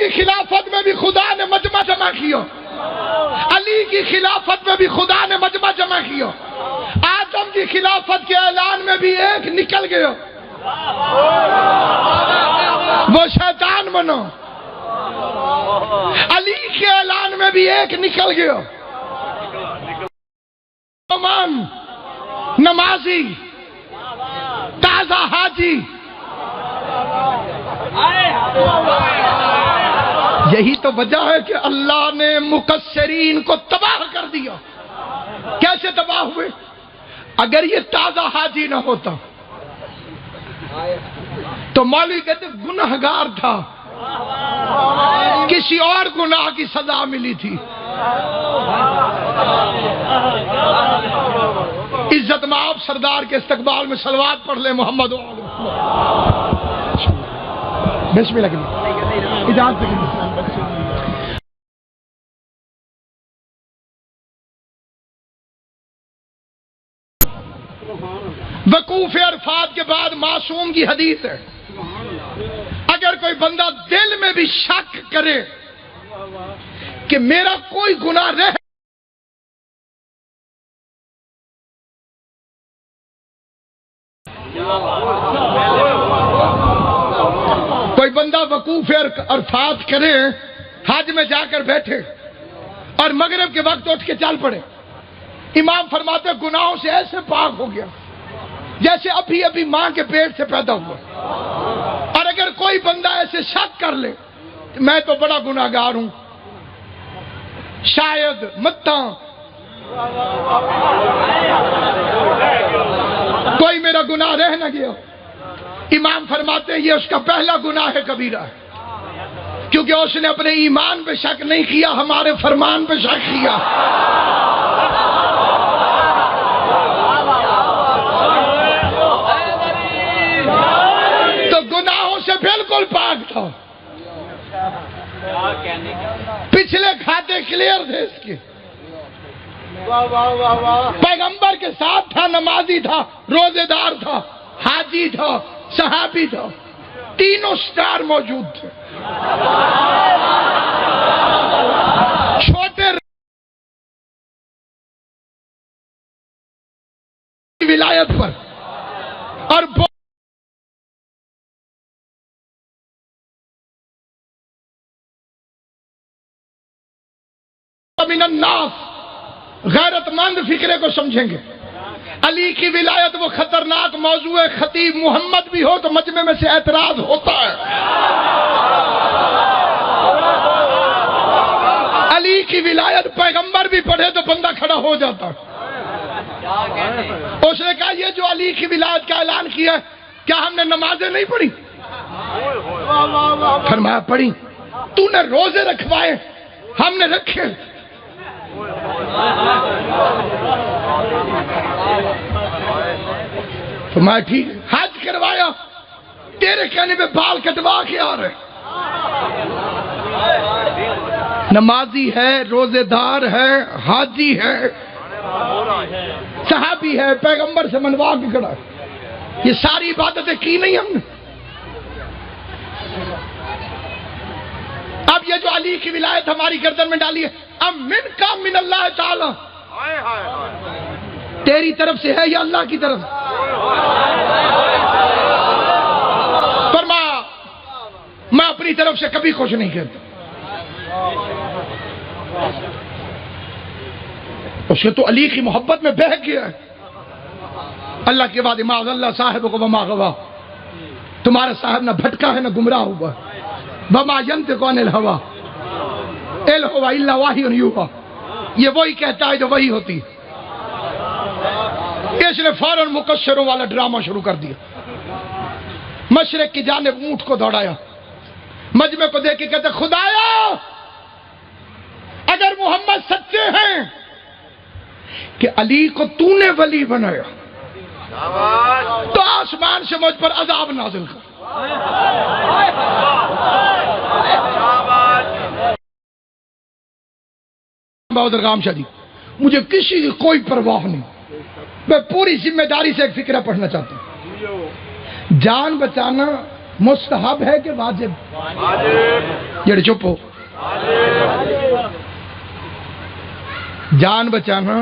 کی خلافت میں بھی خدا نے مجمع جمع کیا، علی کی خلافت میں بھی خدا نے مجمع جمع کیا، آدم کی خلافت کے اعلان میں بھی ایک نکل گیا، وہ شیطان بنا۔ علی کے اعلان میں بھی ایک نکل گیا، مان نمازی تازہ حاجی۔ یہی تو وجہ ہے کہ اللہ نے مقصرین کو تباہ کر دیا۔ کیسے تباہ ہوئے؟ اگر یہ تازہ حاجی نہ ہوتا تو مولوی کہتے گناہگار تھا، کسی اور گناہ کی سزا ملی تھی۔ عزت مآب سردار کے استقبال میں صلوات پڑھ لیں محمد و آل محمد۔ بسم اللہ کریں، اجازت کریں۔ وقوف عرفات کے بعد معصوم کی حدیث ہے، اگر کوئی بندہ دل میں بھی شک کرے کہ میرا کوئی گناہ رہ کوئی بندہ وقوف عرفات کرے، حج میں جا کر بیٹھے اور مغرب کے وقت اٹھ کے چل پڑے، امام فرماتے گناہوں سے ایسے پاک ہو گیا جیسے ابھی ابھی ماں کے پیٹ سے پیدا ہوا۔ اور اگر کوئی بندہ ایسے شک کر لے کہ میں تو بڑا گناہگار ہوں، شاید متاں کوئی میرا گناہ رہ نہ گیا، امام فرماتے ہیں یہ اس کا پہلا گناہ ہے کبیرہ ہے، کیونکہ اس نے اپنے ایمان پہ شک نہیں کیا، ہمارے فرمان پہ شک کیا۔ تو گناہوں سے بالکل پاک تھا، پچھلے کھاتے کلیئر تھے اس کے، پیغمبر کے ساتھ تھا، نمازی تھا، روزے دار تھا، حاجی تھا، صحابی تھا، تینوں سٹار موجود تھے۔ چھوٹے ولایت پر اور من الناس غیرت مند فکرے کو سمجھیں گے۔ علی کی ولایت وہ خطرناک موضوع ہے، خطیب محمد بھی ہو تو مجمع میں سے اعتراض ہوتا ہے۔ علی کی ولایت پیغمبر بھی پڑھے تو بندہ کھڑا ہو جاتا۔ اس نے کہا یہ جو علی کی ولایت کا اعلان کیا ہے کیا ہم نے نمازیں نہیں پڑھی؟ فرمایا پڑھی۔ تو نے روزے رکھوائے، ہم نے رکھے۔ فرمایا ٹھیک، حج کروایا، تیرے کہنے پہ بال کٹوا کے آ رہے، نمازی ہے، روزے دار ہے، حاجی ہے، صحابی ہے، پیغمبر سے منوا کے کھڑا ہے، یہ ساری عبادتیں کی نہیں ہم نے۔ اب یہ جو علی کی ولایت ہماری گردن میں ڈالی ہے، اب من کا من اللہ تعالی، تیری طرف سے ہے یا اللہ کی طرف؟ فرمایا میں اپنی طرف سے کبھی کچھ نہیں کہتا۔ اس کے تو علی کی محبت میں بہک گیا ہے۔ اللہ کے بعد معاذ اللہ صاحب کو وما غوا، تمہارا صاحب نہ بھٹکا ہے نہ گمراہ ہوا، وما ينطق عن الهوى ان هو الا وحی یوحی، یہ وہی کہتا ہے جو وہی ہوتی۔ اس نے فوراً مقصروں والا ڈرامہ شروع کر دیا، مشرق کی جانب اونٹ کو دوڑایا، مجمع کو دیکھ کے کہتے خدایا اگر محمد سچے ہیں کہ علی کو تو نے ولی بنایا تو آسمان سے مجھ پر عذاب نازل کر۔ بہادر غام شاہ جی، مجھے کسی کی کوئی پرواہ نہیں، میں پوری ذمہ داری سے ایک فقرہ پڑھنا چاہتا ہوں۔ جان بچانا مستحب ہے کہ واجب؟ جڑے چپ ہو. جان بچانا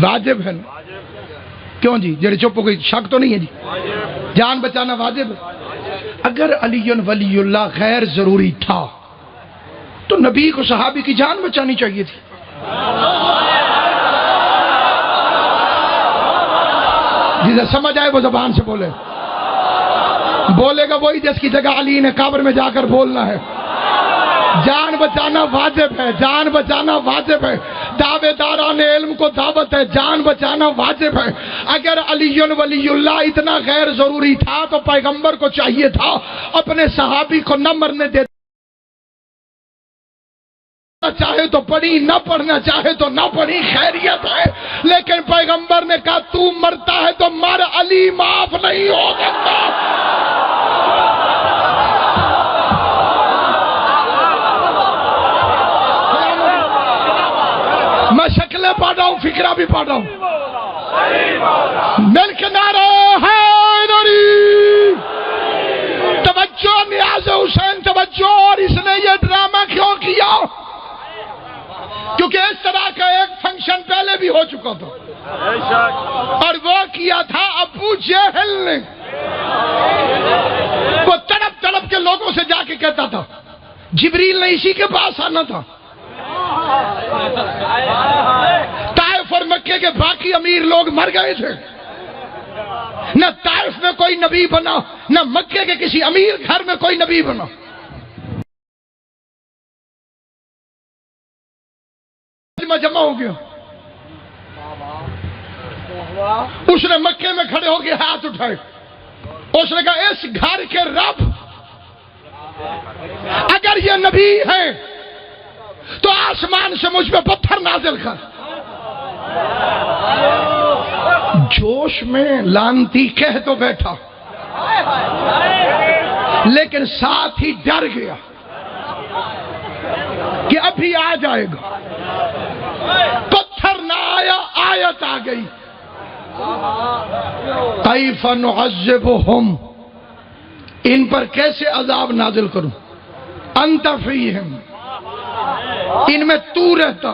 واجب ہے نا؟ کیوں جی؟ جڑے چپ ہو کوئی شک تو نہیں ہے جی؟ جان بچانا واجب ہے. اگر علی ولی اللہ غیر ضروری تھا تو نبی کو صحابی کی جان بچانی چاہیے تھی. جسے سمجھ آئے وہ زبان سے بولے. بولے گا وہی جس کی جگہ علی نے قبر میں جا کر بولنا ہے. جان بچانا واجب ہے، جان بچانا واجب ہے. دعوے داران علم کو دعوت ہے، جان بچانا واجب ہے. اگر علی ولی اللہ اتنا غیر ضروری تھا تو پیغمبر کو چاہیے تھا اپنے صحابی کو نہ مرنے دے. چاہے تو پڑھی، نہ پڑھنا چاہے تو نہ پڑھی، خیریت ہے. لیکن پیغمبر نے کہا تو مرتا ہے تو مر، علی معاف نہیں ہو سکتا. میں شکلیں پڑھ رہا ہوں، فکرہ بھی پڑھ رہا ہوں. مل کے نعرہ حیدری. توجہ نیاز حسین، توجہ. اور اس نے یہ ڈرامہ کیوں کیا؟ کیونکہ اس طرح کا ایک فنکشن پہلے بھی ہو چکا تھا، اور وہ کیا تھا ابو جہل نے. وہ تڑپ تڑپ کے لوگوں سے جا کے کہتا تھا جبریل نے اسی کے پاس آنا تھا. طائف اور مکے کے باقی امیر لوگ مر گئے تھے. نہ طائف میں کوئی نبی بنا، نہ مکے کے کسی امیر گھر میں کوئی نبی بنا. میں جمع ہو گیا. اس نے مکے میں کھڑے ہو کے ہاتھ اٹھائے. اس نے کہا اس گھر کے رب اگر یہ نبی ہے تو آسمان سے مجھ پہ پتھر نازل کر. جوش میں لانتی کہہ تو بیٹھا، لیکن ساتھ ہی ڈر گیا کہ ابھی آ جائے گا. پتھر نہ آیا، آیت آ گئی. کیف نعذبہم، ان پر کیسے عذاب نازل کروں. انت فیہم، ان میں تو رہتا.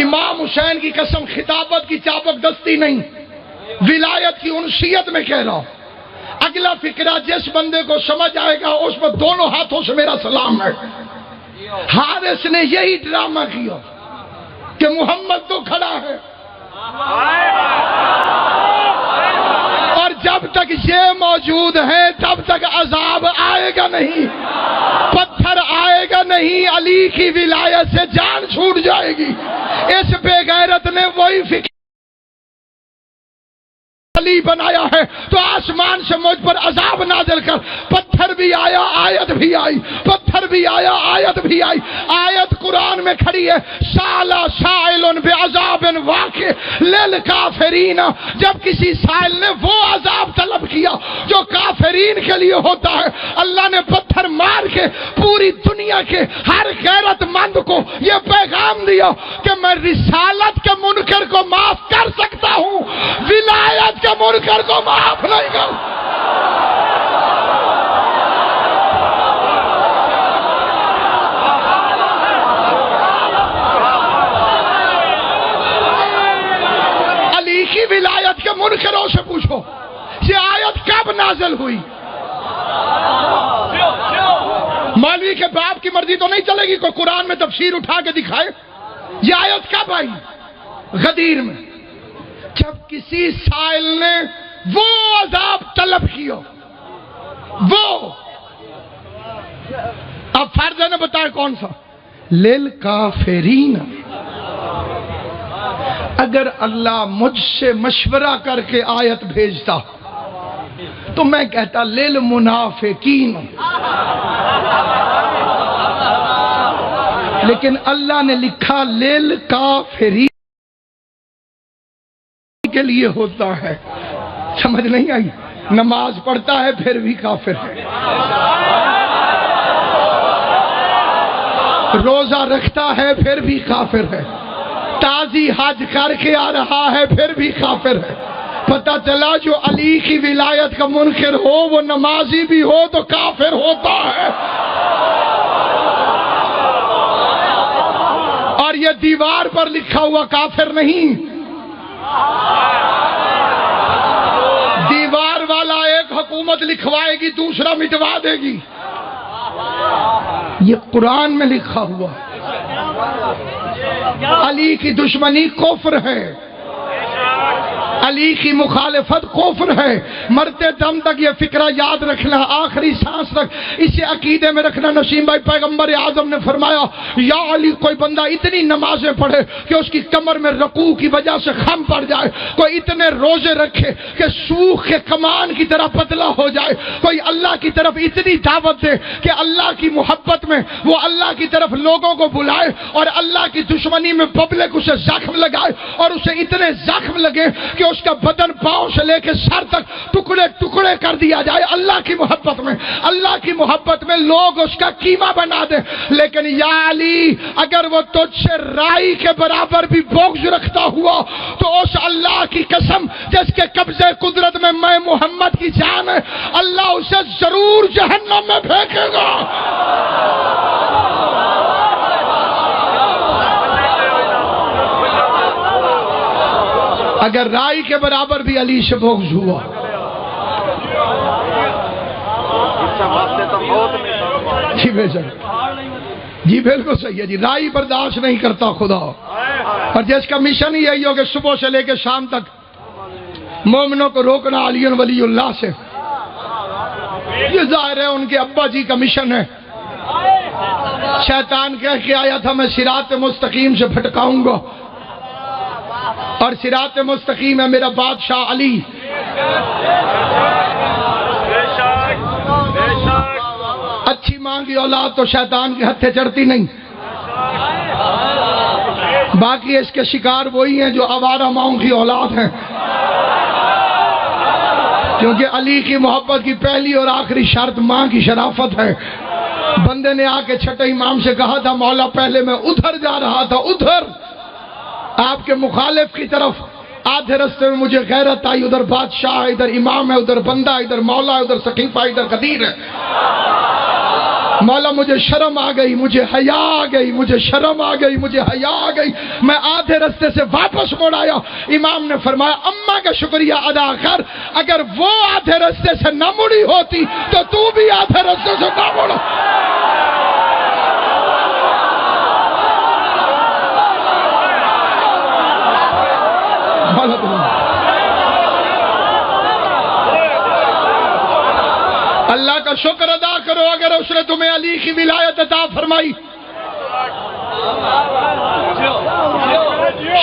امام حسین کی قسم، خطابت کی چابک دستی نہیں، ولایت کی انسیت میں کہہ رہا ہوں. اگلا فکرہ جس بندے کو سمجھ آئے گا اس پر دونوں ہاتھوں سے میرا سلام ہے. حارث نے یہی ڈرامہ کیا کہ محمد تو کھڑا ہے، اور جب تک یہ موجود ہے تب تک عذاب آئے گا نہیں، پتھر آئے گا نہیں، علی کی ولایت سے جان چھوٹ جائے گی. اس بے غیرت نے وہی فکر علی بنایا ہے تو آسمان سے مجھ پر عذاب نازل کر. پتھر بھی آیا، آیت بھی آئی. پتھر بھی آیا، آیت بھی آئی. آیت قرآن میں کھڑی ہے، سالا سائل بعذاب واقع للکافرین. جب کسی سائل نے وہ عذاب طلب کیا جو کافرین کے لیے ہوتا ہے، اللہ نے پتھر مار کے پوری دنیا کے ہر غیرت مند کو یہ پیغام دیا کہ میں رسالت کے منکر کو معاف کر سکتا ہوں، ولایت کے منکر کو معاف نہیں کروں. علی کی ولایت کے منکروں سے پوچھو یہ آیت کب نازل ہوئی. مولوی کے باپ کی مرضی تو نہیں چلے گی کوئی قرآن میں تفسیر اٹھا کے دکھائے. یہ آیت کب آئی؟ غدیر میں، جب کسی سائل نے وہ عذاب طلب کیا. وہ اب فرض ہے نے بتایا کون سا؟ للکافرین. اگر اللہ مجھ سے مشورہ کر کے آیت بھیجتا تو میں کہتا للمنافقین، لیکن اللہ نے لکھا للکافرین کے لیے ہوتا ہے. سمجھ نہیں آئی؟ نماز پڑھتا ہے پھر بھی کافر ہے، روزہ رکھتا ہے پھر بھی کافر ہے، تازی حج کر کے آ رہا ہے پھر بھی کافر ہے. پتہ چلا جو علی کی ولایت کا منکر ہو وہ نمازی بھی ہو تو کافر ہوتا ہے. اور یہ دیوار پر لکھا ہوا کافر نہیں. دیوار والا ایک حکومت لکھوائے گی دوسرا مٹوا دے گی. یہ قرآن میں لکھا ہوا ہے. علی کی دشمنی کفر ہے، علی کی مخالفت کفر ہے. مرتے دم تک یہ فکرہ یاد رکھنا، آخری سانس تک اسے عقیدے میں رکھنا. نسیم بھائی پیغمبر اعظم نے فرمایا یا علی کوئی بندہ اتنی نمازیں پڑھے کہ اس کی کمر میں رکوع کی وجہ سے خم پڑ جائے، کوئی اتنے روزے رکھے کہ سوکھ کے کمان کی طرح پتلا ہو جائے، کوئی اللہ کی طرف اتنی دعوت دے کہ اللہ کی محبت میں وہ اللہ کی طرف لوگوں کو بلائے، اور اللہ کی دشمنی میں پبلک اسے زخم لگائے اور اسے اتنے زخم لگے کہ اس کا بدن پاؤں سے لے کے سر تک ٹکڑے ٹکڑے کر دیا جائے. اللہ کی محبت میں، اللہ کی محبت میں لوگ اس کا قیمہ بنا دیں. لیکن یا علی اگر وہ تجھ سے رائی کے برابر بھی بغض رکھتا ہوا تو اس اللہ کی قسم جس کے قبضے قدرت میں محمد کی جان ہے، اللہ اسے ضرور جہنم میں پھینکے گا. اگر رائی کے برابر بھی علی سے بغض ہوا. جی بے شک، جی بالکل صحیح ہے جی. رائی برداشت نہیں کرتا خدا، اور جس کا مشن ہی یہی ہو کہ صبح سے لے کے شام تک مومنوں کو روکنا علی ولی اللہ سے، یہ ظاہر ہے ان کے ابا جی کا مشن ہے. شیطان کہہ کے آیا تھا میں صراط مستقیم سے بھٹکاؤں گا، اور صراط مستقیم ہے میرا بادشاہ علی. اچھی مانگی اولاد تو شیطان کے ہتھے چڑھتی نہیں. باقی اس کے شکار وہی ہیں جو آوارہ ماؤں کی اولاد ہیں، کیونکہ علی کی محبت کی پہلی اور آخری شرط ماں کی شرافت ہے. بندے نے آ کے چھٹے امام سے کہا تھا مولا پہلے میں ادھر جا رہا تھا، ادھر آپ کے مخالف کی طرف، آدھے رستے میں مجھے غیرت آئی، ادھر بادشاہ ہے، ادھر امام ہے، ادھر بندہ ہے، ادھر مولا ہے، ادھر سقیفہ ہے، ادھر قدیر ہے. مولا مجھے شرم آ گئی، مجھے حیا آ گئی، مجھے شرم آ گئی، مجھے حیا آ گئی، میں آدھے رستے سے واپس مڑ آیا. امام نے فرمایا اماں کا شکریہ ادا کر، اگر وہ آدھے رستے سے نہ مڑی ہوتی تو تو بھی آدھے رستے سے نہ مڑ. اللہ کا شکر ادا کرو اگر اس نے تمہیں علی کی ولایت عطا فرمائی.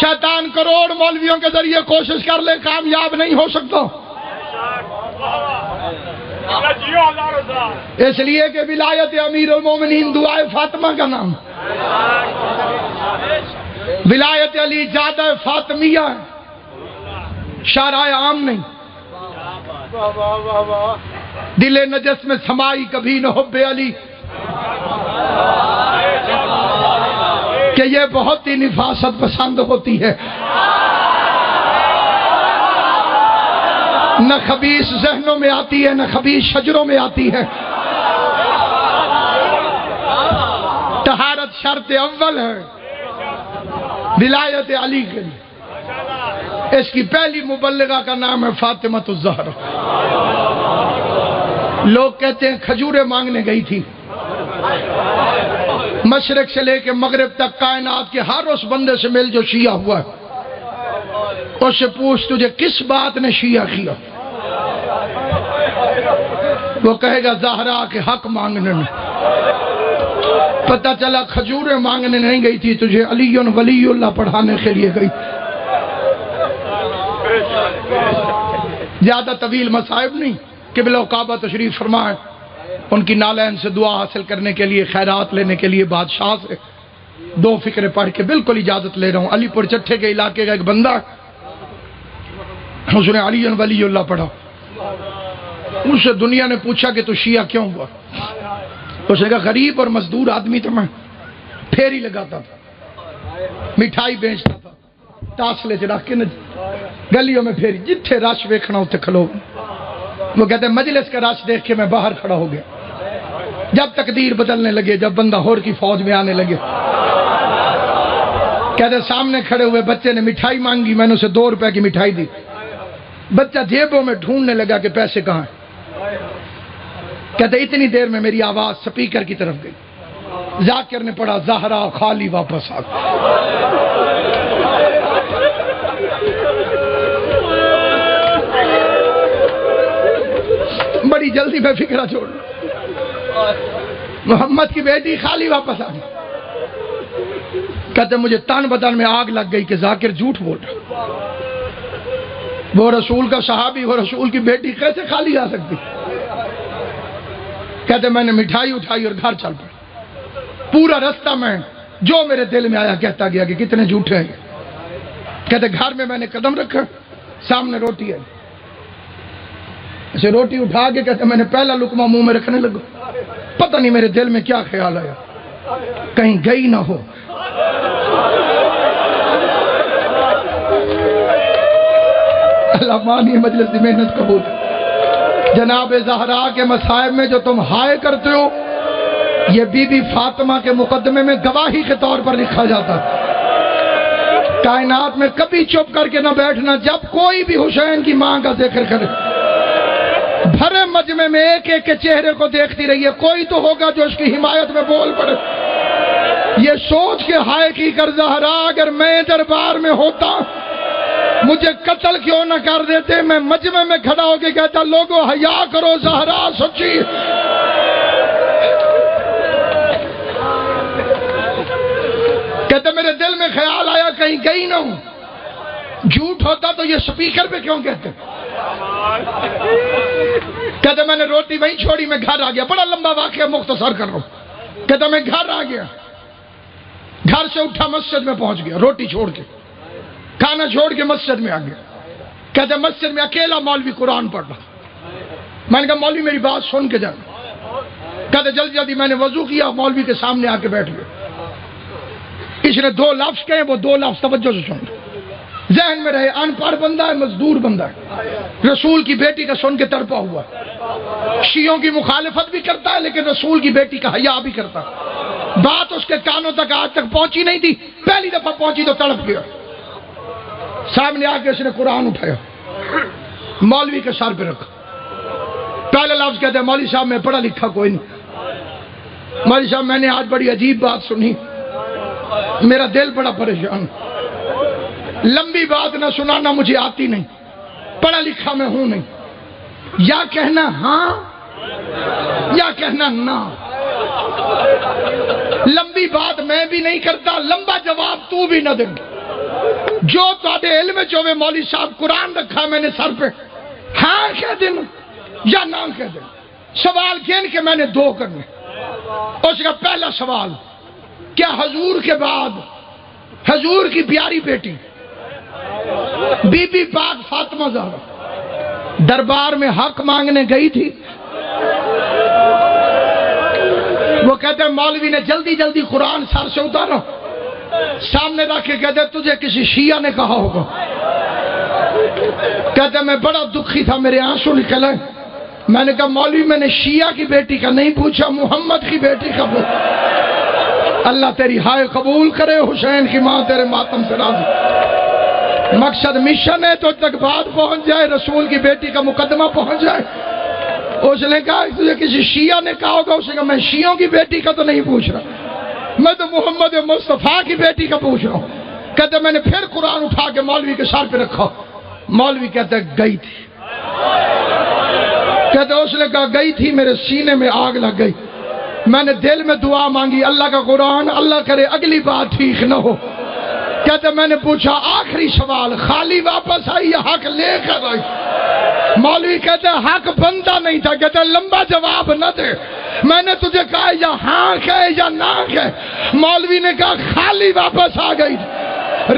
شیطان کروڑ مولویوں کے ذریعے کوشش کر لے، کامیاب نہیں ہو سکتا، اس لیے کہ ولایت امیر المومنین دعائے فاطمہ کا نام، ولایت علی زیادہ فاطمیہ ہے، شارع عام نہیں. دل نجس میں سمائی کبھی نہ حب علی، کہ یہ بہت ہی نفاست پسند ہوتی ہے، نہ خبیث ذہنوں میں آتی ہے نہ خبیث شجروں میں آتی ہے. طہارت شرط اول ہے ولایت علی کے لیے. اس کی پہلی مبلغہ کا نام ہے فاطمہ الزہرا. لوگ کہتے ہیں کھجورے مانگنے گئی تھی. مشرق سے لے کے مغرب تک کائنات کے ہر اس بندے سے مل جو شیعہ ہوا ہے، اس سے پوچھ تجھے کس بات نے شیعہ کیا، وہ کہے گا زہرا کے حق مانگنے میں. پتہ چلا کھجورے مانگنے نہیں گئی تھی، تجھے علی ولی اللہ پڑھانے کے لیے گئی. زیادہ طویل مصائب نہیں. قبلہ و کعبہ تشریف فرمائے، ان کی نالین سے دعا حاصل کرنے کے لیے، خیرات لینے کے لیے بادشاہ سے 2 فقرے پڑھ کے بالکل اجازت لے رہا ہوں. علی پور چٹھے کے علاقے کا ایک بندہ، اس نے علی ولی اللہ پڑھا. اس سے دنیا نے پوچھا کہ تو شیعہ کیوں ہوا؟ اس نے کہا غریب اور مزدور آدمی تھا، میں پھیری لگاتا تھا، مٹھائی بیچتا تھا، ٹاسلے چ رکھ کے گلیوں میں پھیری جتھے رش ویکھنا اتنے کھلو. وہ کہتے مجلس کا رش دیکھ کے میں باہر کھڑا ہو گیا. جب تقدیر بدلنے لگے، جب بندہ ہور کی فوج میں آنے لگے، کہتے سامنے کھڑے ہوئے بچے نے مٹھائی مانگی، میں نے اسے 2 روپے کی مٹھائی دی. بچہ جیبوں میں ڈھونڈنے لگا کہ پیسے کہاں ہیں. کہتے اتنی دیر میں میری آواز سپیکر کی طرف گئی. ذاکر نے پڑھا زہرا خالی واپس آ گئی. بڑی جلدی میں فکرہ چھوڑ محمد کی بیٹی خالی واپس آ گئی. کہتے مجھے تن بدن میں آگ لگ گئی کہ ذاکر جھوٹ بول رہا. وہ رسول کا صحابی، وہ رسول کی بیٹی کیسے خالی آ سکتی. کہتے میں نے مٹھائی اٹھائی اور گھر چل پڑا. پورا رستہ میں جو میرے دل میں آیا کہتا گیا کہ کتنے جھوٹے ہیں. کہتے گھر میں میں نے قدم رکھا، سامنے روٹی ہے. اسے روٹی اٹھا کے کہتے میں نے پہلا لقمہ منہ میں رکھنے لگا. پتہ نہیں میرے دل میں کیا خیال آیا، کہیں گئی نہ ہو. اللہ مانی مجلس کی محنت قبول. جناب زہرا کے مصائب میں جو تم ہائے کرتے ہو، یہ بی بی فاطمہ کے مقدمے میں گواہی کے طور پر لکھا جاتا ہے. کائنات میں کبھی چپ کر کے نہ بیٹھنا. جب کوئی بھی حسین کی ماں کا ذکر کرے، بھرے مجمع میں ایک ایک کے چہرے کو دیکھتی رہیے، کوئی تو ہوگا جو اس کی حمایت میں بول پڑے. یہ سوچ کے ہائے کی کر زہرا اگر میں دربار میں ہوتا مجھے قتل کیوں نہ کر دیتے. میں مجمع میں کھڑا ہو کے کہتا لوگوں حیا کرو، زہرا سچی. کہتے میرے دل میں خیال آیا کہیں گئی نہ ہوں. جھوٹ ہوتا تو یہ سپیکر پہ کیوں کہتے. کہتے میں نے روٹی وہیں چھوڑی، میں گھر آ گیا. بڑا لمبا واقعہ مختصر کر رہا ہوں. کہتے میں گھر آ گیا، گھر سے اٹھا مسجد میں پہنچ گیا، روٹی چھوڑ کے کھانا چھوڑ کے مسجد میں آ گیا. کہتے مسجد میں اکیلا مولوی قرآن پڑھ رہا. میں نے کہا مولوی میری بات سن کے جانا. کہتے جلدی جلدی میں نے وضو کیا، مولوی کے سامنے آ کے بیٹھ گیا. اس نے 2 لفظ کہے، وہ 2 لفظ توجہ سے سن. ذہن میں رہے ان پڑھ بندہ ہے، مزدور بندہ ہے، رسول کی بیٹی کا سن کے تڑپا ہوا. شیعوں کی مخالفت بھی کرتا ہے لیکن رسول کی بیٹی کا حیا بھی کرتا. بات اس کے کانوں تک آج تک پہنچی نہیں تھی، پہلی دفعہ پہنچی تو تڑپ گیا. سامنے آ کے اس نے قرآن اٹھایا، مولوی کے سر پہ رکھا. پہلا لفظ کہتے ہیں مولوی صاحب میں پڑھا لکھا کوئی نہیں. مولوی صاحب میں نے آج بڑی عجیب بات سنی، میرا دل بڑا پریشان. لمبی بات نہ سنانا مجھے آتی نہیں، پڑھا لکھا میں ہوں نہیں. یا کہنا ہاں یا کہنا نہ. لمبی بات میں بھی نہیں کرتا، لمبا جواب تو بھی نہ دے. جو تھوڑے علم چوے مولوی صاحب قرآن رکھا میں نے سر پہ، ہاں کہہ دینا یا نہ کہہ دینا. سوال گن کے میں نے 2 کرنے. اس کا پہلا سوال، کیا حضور کے بعد حضور کی پیاری بیٹی بی بی پاک فاطمہ زہرا دربار میں حق مانگنے گئی تھی؟ وہ کہتے ہیں مولوی نے جلدی جلدی قرآن سر سے اتارا، سامنے رکھ کے کہتے تجھے کسی شیعہ نے کہا ہوگا. کہتے میں بڑا دکھی تھا، میرے آنسو نکلے. میں نے کہا مولوی میں نے شیعہ کی بیٹی کا نہیں پوچھا، محمد کی بیٹی کا پوچھا. اللہ تیری ہائے قبول کرے، حسین کی ماں تیرے ماتم سے راضی. مقصد مشن ہے تو تک بات پہنچ جائے، رسول کی بیٹی کا مقدمہ پہنچ جائے. اس نے کہا تجھے کسی شیعہ نے کہا ہوگا. اس نے کہا میں شیعوں کی بیٹی کا تو نہیں پوچھ رہا، میں تو محمد مصطفیٰ کی بیٹی کا پوچھ رہا ہوں. کہتے میں نے پھر قرآن اٹھا کے مولوی کے سر پہ رکھا. مولوی کہتے گئی تھی. کہتے اس نے کہا گئی تھی، میرے سینے میں آگ لگ گئی. میں نے دل میں دعا مانگی، اللہ کا قرآن، اللہ کرے اگلی بات ٹھیک نہ ہو. کہتے میں نے پوچھا آخری سوال، خالی واپس آئی یا حق لے کر آئی؟ مولوی کہتے حق بندہ نہیں تھا. کہتے لمبا جواب نہ دے، میں نے تجھے کہا یا ہاں کہے یا نہ کہے. مولوی نے کہا خالی واپس آ گئی.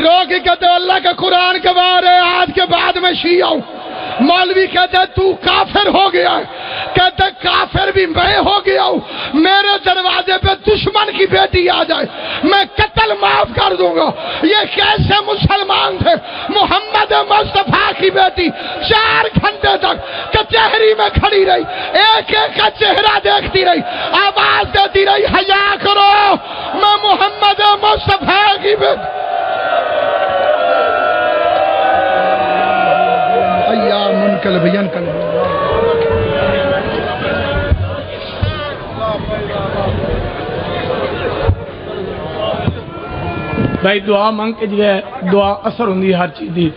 رو کے کہتے اللہ کا قرآن گواہ ہے، آج کے بعد میں شیعہ ہوں. مولوی کہتے تو کافر ہو گیا ہے. کہتے کافر بھی میں ہو گیا ہوں، میرے دروازے پہ دشمن کی بیٹی آ جائے میں قتل معاف کر دوں گا۔ یہ کیسے مسلمان تھے؟ محمد مصطفیٰ کی بیٹی 4 گھنٹے تک کچہری میں کھڑی رہی، ایک ایک کا چہرہ دیکھتی رہی، آواز دیتی رہی حیا کرو میں محمد مصطفیٰ کی بیٹی۔ بھائی دعا مانگ کے جو ہے دعا اثر ہوندی ہر چیز دی۔